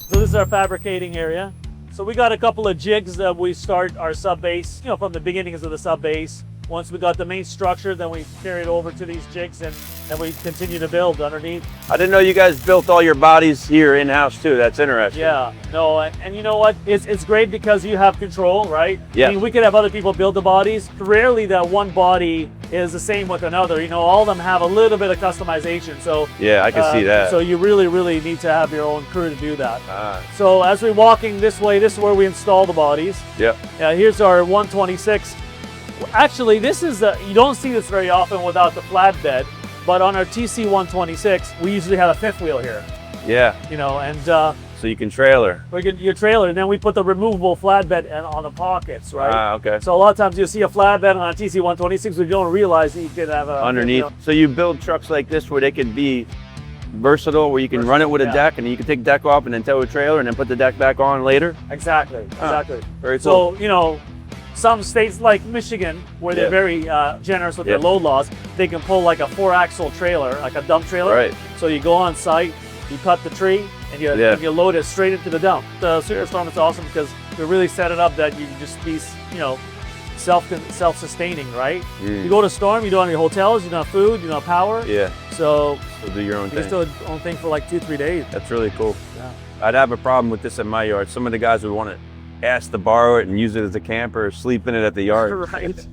So this is our fabricating area. So we got a couple of jigs that we start our sub base, you know, from the beginnings of the sub base. Once we got the main structure, then we carry it over to these jigs and we continue to build underneath. I didn't know you guys built all your bodies here in-house too. That's interesting. Yeah, no, and you know what? It's great because you have control, right? Yeah. I mean, we could have other people build the bodies. Rarely that one body is the same with another. You know, all of them have a little bit of customization. So Yeah, I can see that. So you really need to have your own crew to do that. Ah. So as we're walking this way, this is where we install the bodies. Yep. Here's our 126. Actually, this is you don't see this very often without the flatbed, but on our TC-126, we usually have a fifth wheel here. Yeah. You know, and So you can trailer. we get your trailer, and then we put the removable flatbed on the pockets, right? Ah, okay. So a lot of times you'll see a flatbed on a TC-126, but you don't realize that you could have a Underneath. you know. So you build trucks like this where they could be versatile, where you can run it with a Yeah. deck, and you can take the deck off and then tow a trailer and then put the deck back on later. Exactly, exactly. Very cool. So, you know, some states like Michigan, where they're very generous with their load laws, they can pull like a 4-axle trailer, like a dump trailer. Right. So you go on site, you cut the tree, and you load it straight into the dump. The Storm is awesome because we really set it up that you can just be, you know, self-sustaining, right? You go to storm, you don't have your hotels, you don't have food, you don't have power. Yeah. So Still do your own you thing. still own thing for like 2-3 days. That's really cool. Yeah. I'd have a problem with this in my yard. Some of the guys would want to ask to borrow it and use it as a camper or sleep in it at the yard. Right.